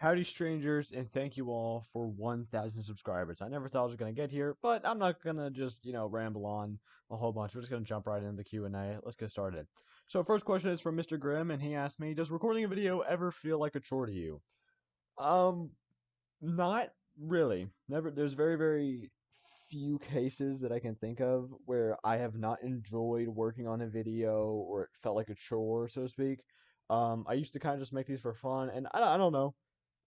Howdy, strangers, and thank you all for 1,000 subscribers. I never thought I was going to get here, but I'm not going to just, ramble on a whole bunch. We're just going to jump right into the Q&A. Let's get started. So, first question is from Mr. Grimm, and he asked me, does recording a video ever feel like a chore to you? Um, Not really. Never. There's very, very few cases that I can think of where I have not enjoyed working on a video or it felt like a chore, so to speak. I used to kind of just make these for fun, and I don't know.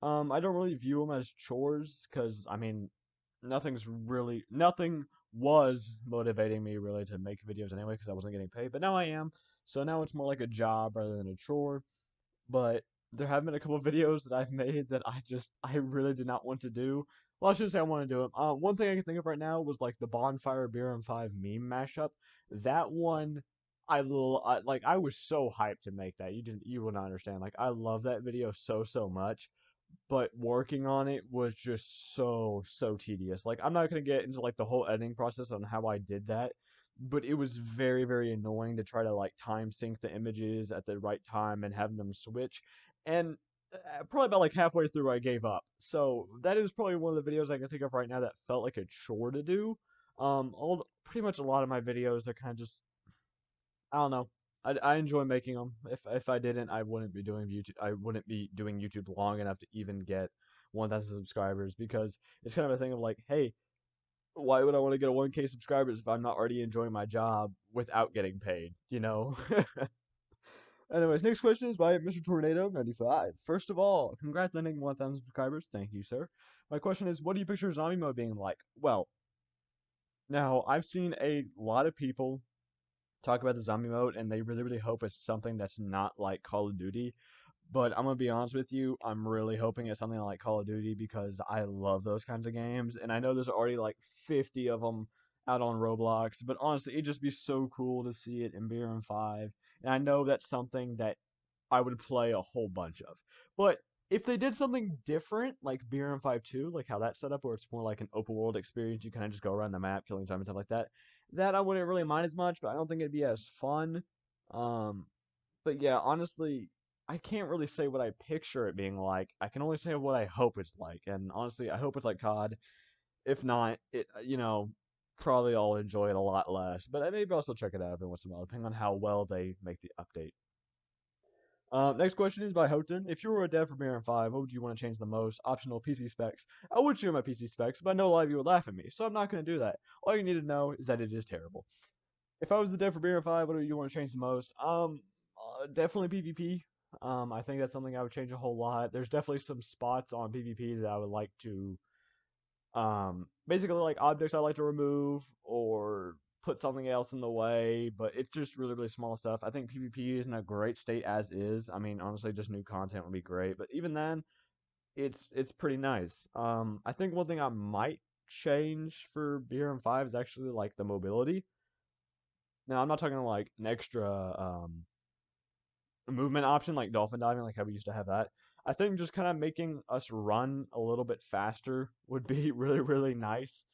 I don't really view them as chores because I mean, nothing was motivating me really to make videos anyway because I wasn't getting paid, but now I am. So now it's more like a job rather than a chore. But there have been a couple of videos that I've made that I really did not want to do. Well, I shouldn't say I want to do it. One thing I can think of right now was like the Bonfire Beer and 5 meme mashup. That one, I was so hyped to make that. You will not understand. Like I love that video so much, but working on it was just so tedious. Like I'm not gonna get into like the whole editing process on how I did that, but it was very annoying to try to like time sync the images at the right time and have them switch. And probably about like halfway through, I gave up. So that is probably one of the videos I can think of right now that felt like a chore to do. Pretty much a lot of my videos are kind of just I don't know. I enjoy making them. If I didn't, I wouldn't be doing YouTube. I wouldn't be doing YouTube long enough to even get 1,000 subscribers because it's kind of a thing of like, hey, why would I want to get a 1K subscribers if I'm not already enjoying my job without getting paid? You know. Anyways, next question is by Mr. Tornado 95. First of all, congrats on hitting 1,000 subscribers. Thank you, sir. My question is, what do you picture zombie mode being like? Well, now I've seen a lot of people talk about the zombie mode and they really hope it's something that's not like Call of Duty. But I'm gonna be honest with you, I'm really hoping it's something like Call of Duty because I love those kinds of games, and I know there's already like 50 of them out on Roblox. But honestly, it'd just be so cool to see it in Beer and Five, and I know that's something that I would play a whole bunch of. But if they did something different, like Beer and Five 2, like how that's set up, where it's more like an open world experience, you kind of just go around the map killing time and stuff like that, that I wouldn't really mind as much, but I don't think it'd be as fun. Um, but yeah, honestly, I can't really say what I picture it being like. I can only say what I hope it's like, and honestly, I hope it's like COD. If not, probably I'll enjoy it a lot less. But maybe I'll still check it out every once in a while, depending on how well they make the update. Next question is by Houghton. If you were a dev for Mirror 5, what would you want to change the most? Optional PC specs. I would share my PC specs, but I know a lot of you would laugh at me, so I'm not going to do that. All you need to know is that it is terrible. If I was the dev for Mirror 5, what do you want to change the most? Definitely PvP. I think that's something I would change a whole lot. There's definitely some spots on PvP that I would like to basically like objects I like to remove or put something else in the way, but it's just really small stuff. I think PvP is in a great state as is. I mean, honestly, just new content would be great, but even then, it's pretty nice. I think one thing I might change for Beer and Five is actually like the mobility. Now, I'm not talking like an extra movement option like dolphin diving, like how we used to have that. I think just kind of making us run a little bit faster would be really nice.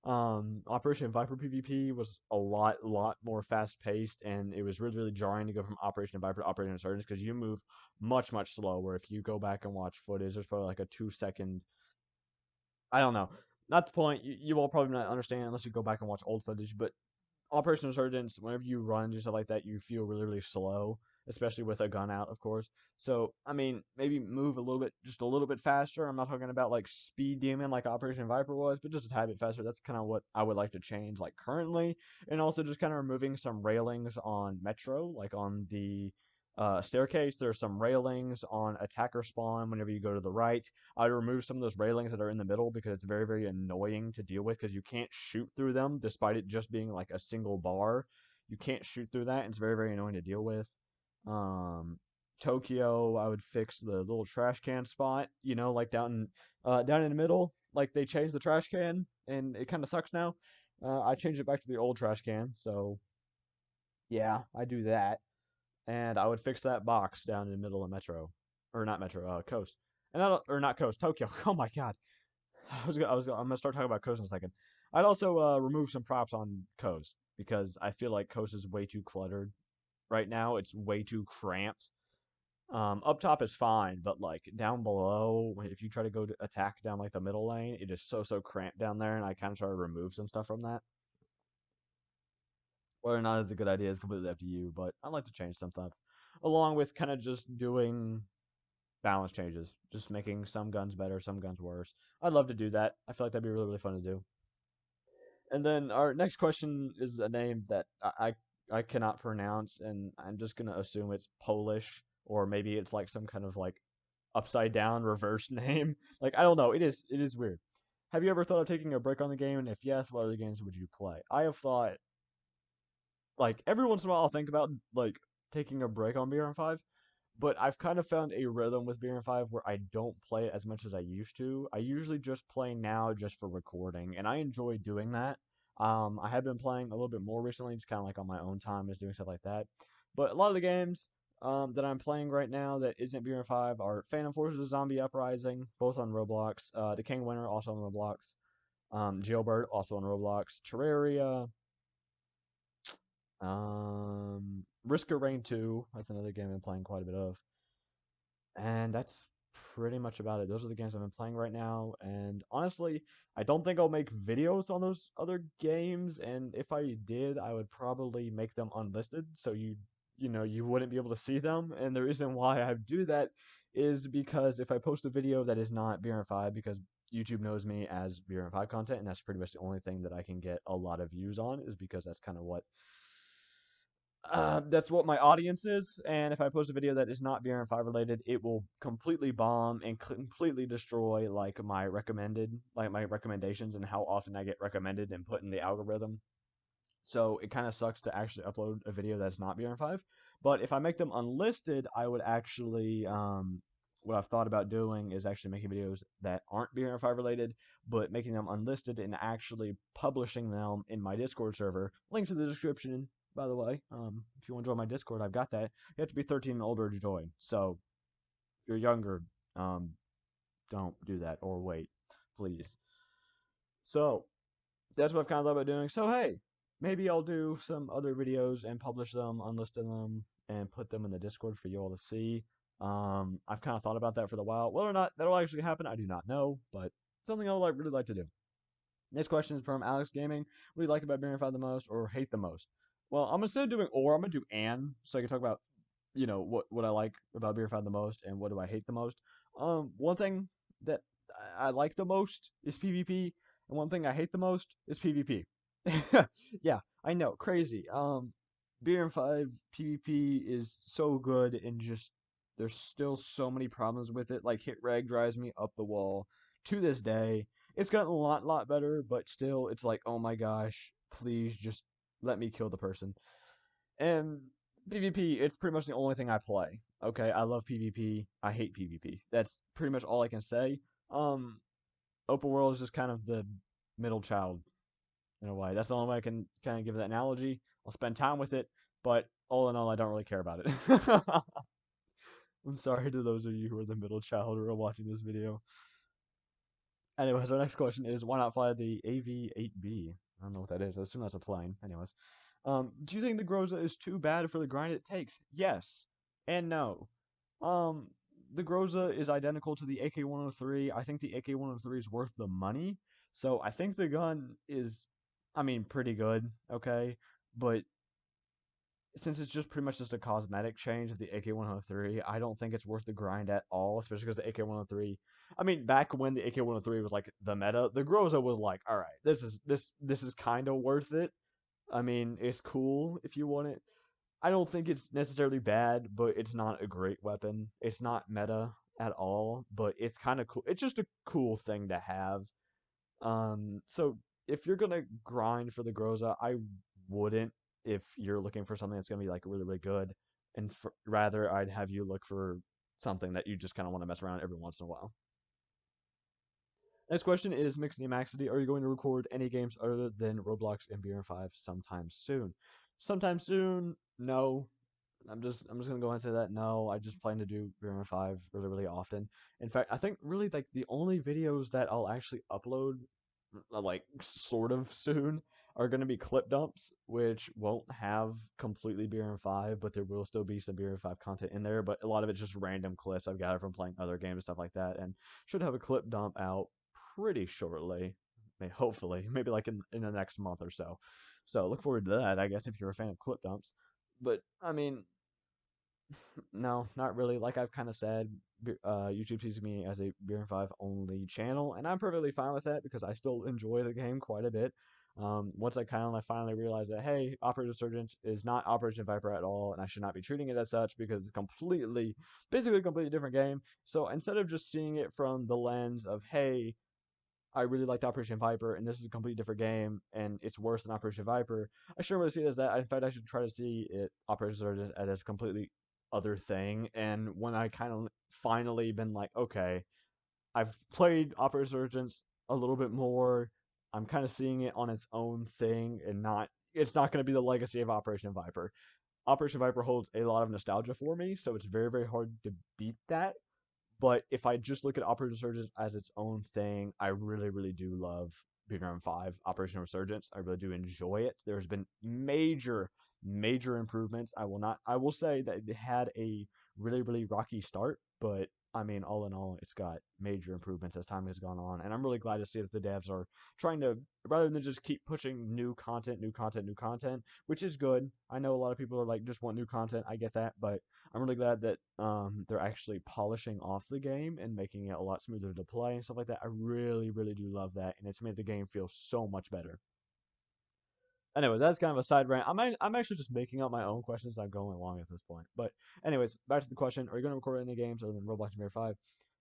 Operation Viper PvP was a lot more fast paced, and it was really jarring to go from Operation Viper to Operation Insurgents because you move much slower. If you go back and watch footage, there's probably like a 2 second. I don't know. Not the point. You will probably not understand unless you go back and watch old footage, but Operation Resurgence, whenever you run and stuff like that, you feel really slow, especially with a gun out, of course. So, I mean, maybe move a little bit, just a little bit faster. I'm not talking about like speed demon like Operation Viper was, but just a tad bit faster. That's kind of what I would like to change, like currently, and also just kind of removing some railings on Metro, like on the staircase. There's some railings on attacker spawn whenever you go to the right. I remove some of those railings that are in the middle because it's very annoying to deal with because you can't shoot through them despite it just being like a single bar. You can't shoot through that, and it's very annoying to deal with. Um, Tokyo, I would fix the little trash can spot, like down in the middle. Like they changed the trash can, and it kind of sucks now. I changed it back to the old trash can, so yeah, I do that, and I would fix that box down in the middle of Metro, or not Metro, Coast, and or not Coast, Tokyo. Oh my God, I'm gonna start talking about Coast in a second. I'd also remove some props on Coast because I feel like Coast is way too cluttered right now. It's way too cramped. Up top is fine, but like down below, if you try to go to attack down like the middle lane, it is so cramped down there, and I kind of try to remove some stuff from that. Whether or not it's a good idea is completely up to you, but I like to change some stuff, along with kind of just doing balance changes, just making some guns better, some guns worse. I'd love to do that. I feel like that'd be really fun to do. And then our next question is a name that I cannot pronounce, and I'm just gonna assume it's Polish, or maybe it's like some kind of like upside down reverse name. Like I don't know. It is weird. Have you ever thought of taking a break on the game? And if yes, what other games would you play? I have thought, like every once in a while I'll think about like taking a break on BR5, but I've kind of found a rhythm with BR5 where I don't play it as much as I used to. I usually just play now just for recording, and I enjoy doing that. I have been playing a little bit more recently, just kind of like on my own time, just doing stuff like that. But a lot of the games that I'm playing right now that isn't BR5 are Phantom Forces Zombie Uprising, both on Roblox. The King Winner, also on Roblox. Jailbird, also on Roblox. Terraria, Risk of Rain 2, that's another game I'm playing quite a bit of. And that's pretty much about it. Those are the games I've been playing right now. And honestly, I don't think I'll make videos on those other games. And if I did, I would probably make them unlisted, so you wouldn't be able to see them. And the reason why I do that is because if I post a video that is not BR5, because YouTube knows me as BR5 content, and that's pretty much the only thing that I can get a lot of views on, is because that's what my audience is, and if I post a video that is not BR5 related, it will completely bomb and completely destroy like my recommendations and how often I get recommended and put in the algorithm. So it kind of sucks to actually upload a video that's not BR5. But if I make them unlisted, I would actually what I've thought about doing is actually making videos that aren't BR5 related, but making them unlisted and actually publishing them in my Discord server. Link to the description, by the way. If you want to join my Discord, I've got that. You have to be 13 and older to join. So if you're younger, um, don't do that or wait, please. So that's what I've kind of thought about doing. So hey, maybe I'll do some other videos and publish them, unlist them, and put them in the Discord for you all to see. I've kind of thought about that for a while. Whether or not that'll actually happen, I do not know, but something I would really like to do. Next question is from Alex Gaming. What do you like about Bearing 5 the most or hate the most? Well, I'm instead of doing or, I'm gonna do and, so I can talk about what I like about Bearing 5 the most and what do I hate the most. One thing that I like the most is PvP, and one thing I hate the most is PvP. Yeah, I know, crazy. Beer 5 PvP is so good, and just there's still so many problems with it. Like hit reg drives me up the wall to this day. It's gotten a lot better, but still, it's like, oh my gosh, please just let me kill the person. And PvP, it's pretty much the only thing I play. Okay, I love PvP. I hate PvP. That's pretty much all I can say. Um, Open world is just kind of the middle child in a way. That's the only way I can kind of give that analogy. I'll spend time with it, but all in all, I don't really care about it. I'm sorry to those of you who are the middle child who are watching this video. Anyways, our next question is why not fly the AV-8B? I don't know what that is. I assume that's a plane. Anyways, do you think the Groza is too bad for the grind it takes? Yes and no. Um, the Groza is identical to the AK-103. I think the AK-103 is worth the money. So I think the gun is, I mean, pretty good, okay? But since it's just pretty much just a cosmetic change of the AK-103, I don't think it's worth the grind at all, especially because the AK-103, I mean, back when the AK-103 was like the meta, the Groza was like, all right, this is kind of worth it. I mean, it's cool if you want it. I don't think it's necessarily bad, but it's not a great weapon. It's not meta at all, but it's kind of cool. It's just a cool thing to have. So if you're gonna grind for the Groza, I wouldn't. If you're looking for something that's gonna be like really good, and rather I'd have you look for something that you just kind of want to mess around every once in a while. Next question is Mixity Maxity. Are you going to record any games other than Roblox and BR5 sometime soon? Sometime soon, no. I'm just gonna go into that. No, I just plan to do BR5 really often. In fact, I think really like the only videos that I'll actually upload like sort of soon are going to be clip dumps, which won't have completely Beer and 5, but there will still be some Beer and 5 content in there. But a lot of it's just random clips I've gathered from playing other games and stuff like that, and should have a clip dump out pretty shortly. Hopefully, maybe like in the next month or so. So look forward to that, I guess, if you're a fan of clip dumps. But I mean, no, not really. Like I've kind of said, YouTube sees me as a Beer and 5 only channel, and I'm perfectly fine with that because I still enjoy the game quite a bit. Once I kind of like finally realized that, hey, Operation Resurgence is not Operation Viper at all, and I should not be treating it as such because it's basically a completely different game. So instead of just seeing it from the lens of, hey, I really liked Operation Viper, and this is a completely different game, and it's worse than Operation Viper. I shouldn't really see it as that. In fact, I should try to see it Operation Surge as a completely other thing. And when I kind of finally been like, okay, I've played Operation Surgeons a little bit more. I'm kind of seeing it on its own thing, and it's not going to be the legacy of Operation Viper. Operation Viper holds a lot of nostalgia for me, so it's very, very hard to beat that. But if I just look at Operation Resurgence as its own thing, I really, really do love Big 5, Operation Resurgence. I really do enjoy it. There's been major, major improvements. I will say that it had a really, really rocky start, but I mean, all in all, it's got major improvements as time has gone on. And I'm really glad to see that the devs are trying to, rather than just keep pushing new content, new content, new content, which is good. I know a lot of people are like, just want new content. I get that, but I'm really glad that they're actually polishing off the game and making it a lot smoother to play and stuff like that. I really, really do love that, and it's made the game feel so much better. Anyway, that's kind of a side rant. I'm actually just making up my own questions. I'm going along at this point. But anyways, back to the question: are you going to record any games other than Roblox and Mirror 5?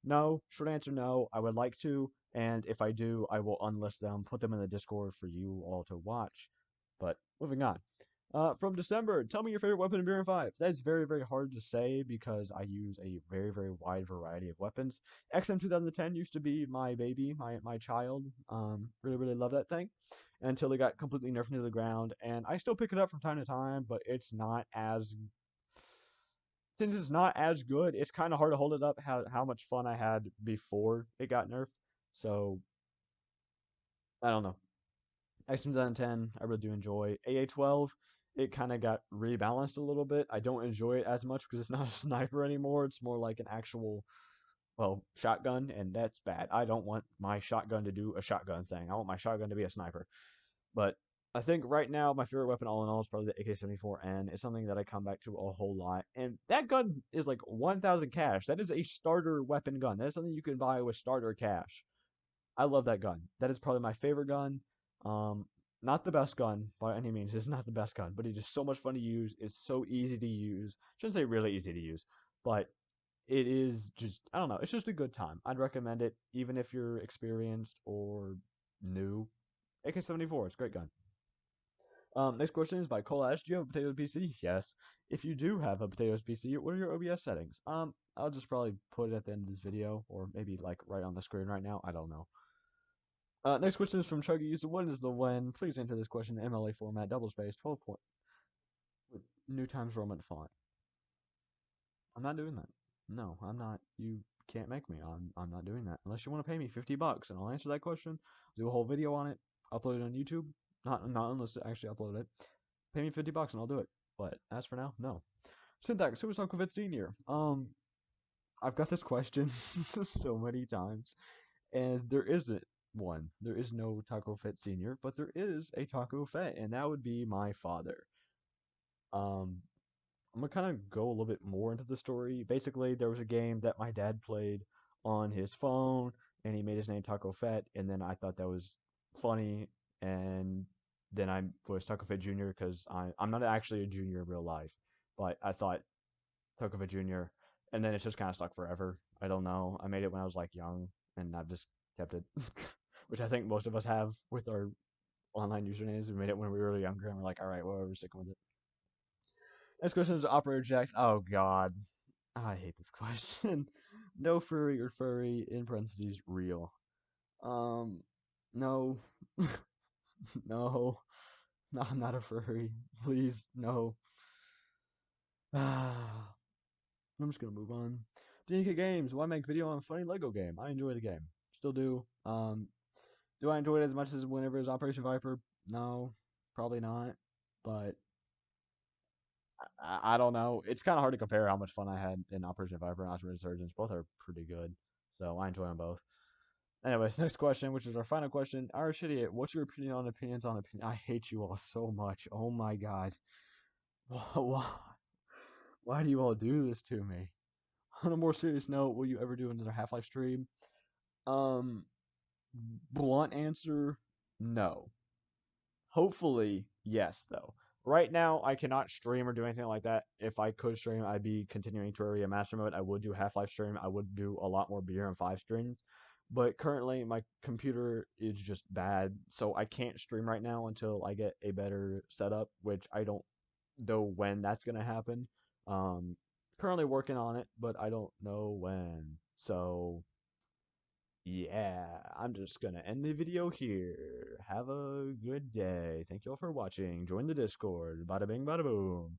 No. Short answer: no. I would like to, and if I do, I will unlist them, put them in the Discord for you all to watch. But moving on. From December, tell me your favorite weapon in Beer and 5. That is very, very hard to say because I use a very, very wide variety of weapons. XM 2010 used to be my baby, my child. Really, really love that thing until it got completely nerfed into the ground. And I still pick it up from time to time, but it's not as since it's not as good. It's kind of hard to hold it up. How much fun I had before it got nerfed. So I don't know. XM 2010, I really do enjoy. AA12, it kind of got rebalanced a little bit. I don't enjoy it as much because it's not a sniper anymore. It's more like an actual, well, shotgun, and that's bad. I don't want my shotgun to do a shotgun thing. I want my shotgun to be a sniper. But I think right now my favorite weapon all in all is probably the AK-74N. It's something that I come back to a whole lot. And that gun is like 1,000 cash. That is a starter weapon gun. That is something you can buy with starter cash. I love that gun. That is probably my favorite gun. Um, Not the best gun by any means. It's not the best gun, but it is so much fun to use. It's so easy to use. Shouldn't say really easy to use, but it is just, I don't know. It's just a good time. I'd recommend it even if you're experienced or new. AK-74, it's a great gun. Next question is by Cole Ash. Do you have a Potatoes PC? Yes. If you do have a Potatoes PC, what are your OBS settings? I'll just probably put it at the end of this video, or maybe like right on the screen right now. I don't know. Next question is from Chuggy. So what is the when? Please enter this question in MLA format, double space, 12 point, with New Times Roman font. I'm not doing that. No, I'm not. You can't make me. I'm not doing that. Unless you want to pay me $50 and I'll answer that question, do a whole video on it, upload it on YouTube. Not unless I actually upload it. Pay me $50 and I'll do it. But as for now, no. Syntax, who is Uncle Fit Senior? I've got this question so many times, and there isn't one. There is no Taco Fett Senior, but there is a Taco Fett, and that would be my father. Um, I'm gonna kind of go a little bit more into the story. Basically, there was a game that my dad played on his phone, and he made his name Taco Fett, and then I thought that was funny, and then I was Taco Fett Junior because I'm not actually a junior in real life, but I thought Taco Fett Junior, and then it's just kind of stuck forever. I don't know. I made it when I was like young, and I've just kept it, which I think most of us have with our online usernames. We made it when we were really younger, and we're like, all right, well, we're sticking with it. Next question is Operator Jax. Oh God, I hate this question. No furry or furry in parentheses real. No, no, no, I'm not a furry. Please, no. I'm just gonna move on. DNK Games. Why make video on a funny Lego game? I enjoy the game. Still do. Do I enjoy it as much as whenever it's Operation Viper? No. Probably not, but I don't know. It's kind of hard to compare how much fun I had in Operation Viper and Operation Resurgence. Both are pretty good, so I enjoy them both. Anyways, next question, which is our final question. Irish Idiot, what's your opinion on opinions on opinion? I hate you all so much. Oh my god. Why, why do you all do this to me? On a more serious note, will you ever do another Half-Life stream? Um, Blunt answer, no. Hopefully, yes, though. Right now, I cannot stream or do anything like that. If I could stream, I'd be continuing Terraria Master Mode. I would do Half-Life stream. I would do a lot more BRM5 streams. But currently, my computer is just bad, so I can't stream right now until I get a better setup, which I don't know when that's going to happen. Um, Currently working on it, but I don't know when. So, yeah, I'm just gonna end the video here. Have a good day. Thank you all for watching. Join the Discord. Bada bing, bada boom.